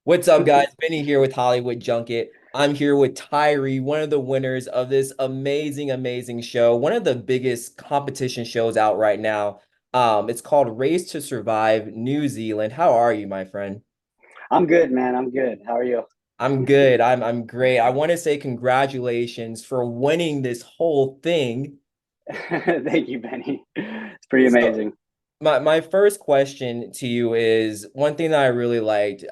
What's up, guys? Benny here with Hollywood Junket. I'm here with Tyrie, one of the winners of this amazing show, one of the biggest competition shows out right now. It's called Race to Survive New Zealand. How are you, my friend? I'm good, man. I'm good. How are you? I'm good. I'm great. I want to say congratulations for winning this whole thing. Thank you, Benny. It's pretty So, amazing. my first question to you is one thing that I really liked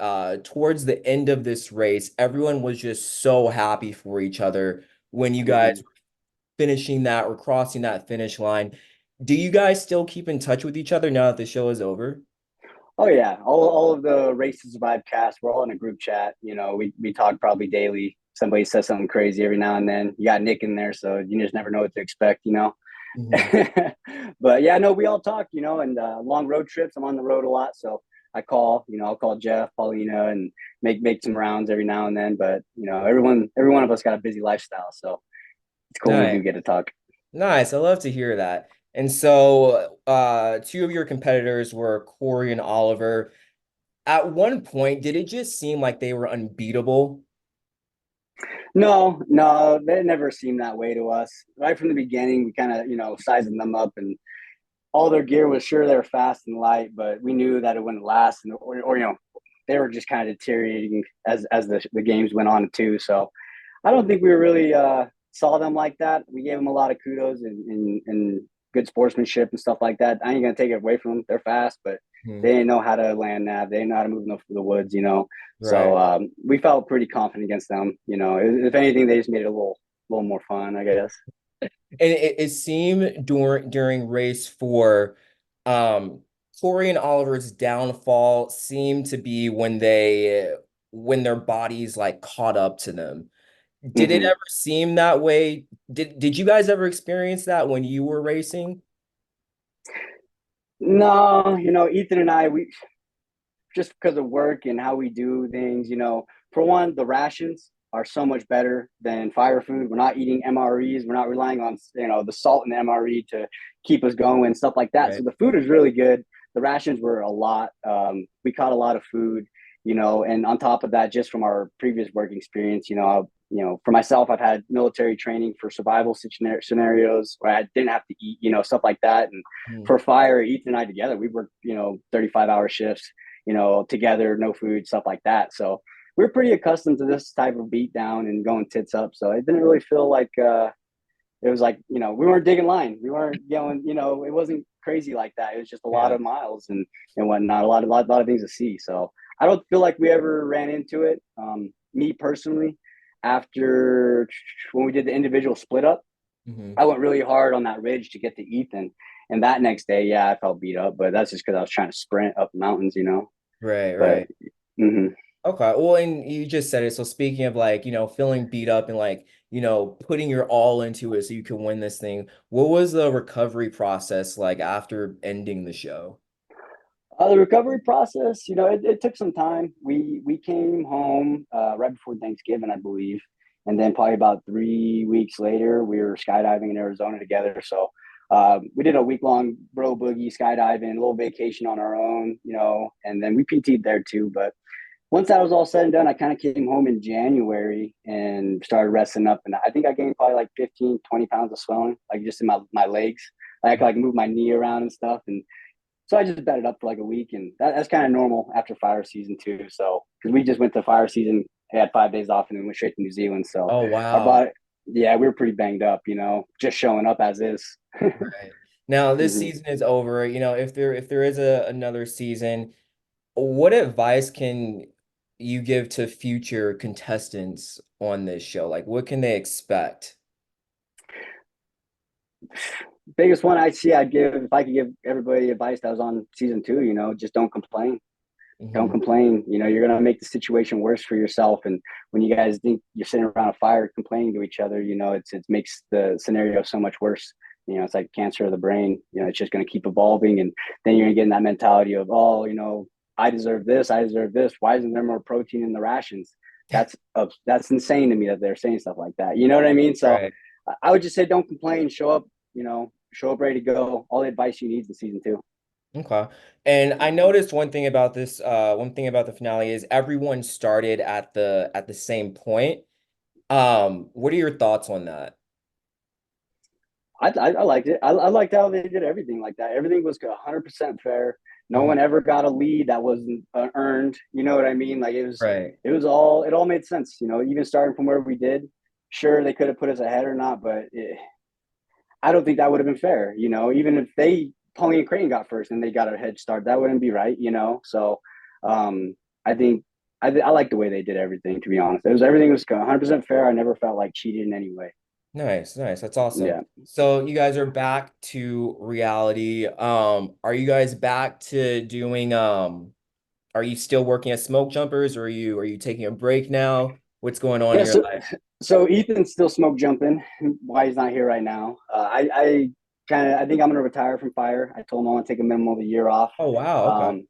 towards the end of this race, everyone was just so happy for each other when you guys hmm were finishing that or crossing that finish line. Do you guys still keep in touch with each other now that the show is over? Oh yeah, all of the Race to Survive cast, we're all in a group chat. We talk probably daily. Somebody says something crazy every now and then. You got Nick in there, so you just never know what to expect. Mhm. But yeah, no, we all talk. And long road trips. I'm on the road a lot, so I call. I'll call Jeff, Paulina, and make some rounds every now and then. But every one of us got a busy lifestyle, so it's cool when we Nice. do get to talk. Nice. I love to hear that. And so, two of your competitors were Corey and Oliver. At one point, did it just seem like they were unbeatable? No, no, they never seemed that way to us. Right from the beginning, we kind of, sizing them up, and all their gear was sure they were fast and light, but we knew that it wouldn't last, or they were just kind of deteriorating as the games went on too. So I don't think we really saw them like that. We gave them a lot of kudos and good sportsmanship and stuff like that. I ain't gonna take it away from them. They're fast, but Hmm. they didn't know how to land nav. They didn't know how to move them through the woods. So Right. we felt pretty confident against them. If anything, they just made it a little more fun, I guess. And it seemed during race four, um, Corey and Oliver's downfall seemed to be when their bodies like caught up to them. Did it Mm-hmm. ever seem that way? Did you guys ever experience that when you were racing? No, Ethan and I, we just because of work and how we do things, for one, the rations are so much better than fire food. We're not eating MREs. We're not relying on, the salt in the MRE to keep us going, stuff like that. Right. So the food is really good. The rations were a lot. We caught a lot of food, and on top of that, just from our previous work experience, for myself, I've had military training for survival scenarios where I didn't have to eat, stuff like that. And Mhm. for fire, Ethan and I together, we worked, 35-hour shifts, together, no food, stuff like that. So we're pretty accustomed to this type of beat down and going tits up. So it didn't really feel like it was like, we weren't digging line. We weren't going, it wasn't crazy like that. It was just a lot Yeah. of miles and whatnot, a lot of things to see. So I don't feel like we ever ran into it. Me personally, after when we did the individual split up, Hmm. I went really hard on that ridge to get to Ethan. And that next day, yeah, I felt beat up, but that's just because I was trying to sprint up mountains. Right, But right. mm-hmm. Okay. Well, and you just said it. So speaking of like, feeling beat up and like, putting your all into it so you can win this thing, what was the recovery process like after ending the show? The recovery process, it took some time. We came home right before Thanksgiving, I believe, and then probably about 3 weeks later, we were skydiving in Arizona together. So we did a week long bro boogie skydiving, a little vacation on our own, and then we PT'd there too. But once that was all said and done, I kind of came home in January and started resting up. And I think I gained probably like 15, 20 pounds of swelling, like just in my legs. I could like move my knee around and stuff. And so I just bedded up for like a week. And that's kind of normal after fire season too. So, because we just went to fire season, had 5 days off, and then went straight to New Zealand. So Oh, our wow. body, yeah, we were pretty banged up, just showing up as is. Right. Now this hmm season is over. If there is another season, what advice can you give to future contestants on this show? Like what can they expect? Biggest one I see I'd give, if I could give everybody advice that was on season two, just don't complain. Don't Hmm. complain. You're gonna make the situation worse for yourself. And when you guys think you're sitting around a fire complaining to each other, it makes the scenario so much worse. It's like cancer of the brain. It's just gonna keep evolving, and then you're gonna get in that mentality of, oh, I deserve this. I deserve this. Why isn't there more protein in the rations? That's insane to me that they're saying stuff like that. You know what I mean? So Right. I would just say don't complain. Show up. Show up ready to go. All the advice you need in season two. Okay. And I noticed one thing about this, one thing about the finale is everyone started at the same point. What are your thoughts on that? I liked it. I liked how they did everything like that. Everything was 100% fair. No Mhm. one ever got a lead that wasn't earned. You know what I mean? Like Right. it all made sense. You know, even starting from where we did. Sure, they could have put us ahead or not, but I don't think that would have been fair. You know, even if they Paulie and Crane got first and they got a head start, that wouldn't be right. You know, so I think I like the way they did everything. To be honest, everything was 100% fair. I never felt like cheated in any way. Nice, nice. That's awesome. Yeah. So you guys are back to reality. Are you guys back to doing are you still working at Smoke Jumpers or are you taking a break now? What's going on in Yeah, your so life? so Ethan's still smoke jumping. Why he's not here right now? I think I'm gonna retire from fire. I told him I want to take a minimum of a year off. Oh wow, okay. Um,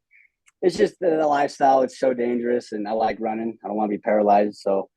it's just the lifestyle. It's so dangerous, and I like running. I don't want to be paralyzed. So,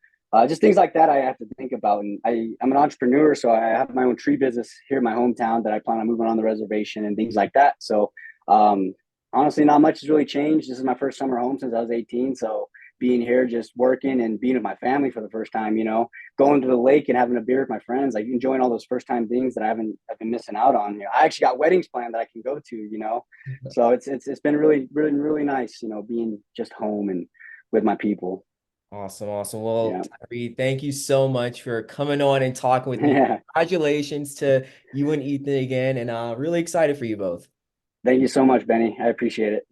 just things like that I have to think about. And I'm an entrepreneur, so I have my own tree business here in my hometown that I plan on moving on the reservation and things like that. So, um, honestly, not much has really changed. This is my first summer home since I was 18. So, being here, just working and being with my family for the first time, you know, going to the lake and having a beer with my friends, like enjoying all those first time things that I've been missing out on. You know, I actually got weddings planned that I can go to, you know, so it's been really nice, you know, being just home and with my people. Awesome, awesome. Well, Yeah, Tyrie, thank you so much for coming on and talking with me. yeah. Congratulations to you and Ethan again, and really excited for you both. Thank you so much, Benny. I appreciate it.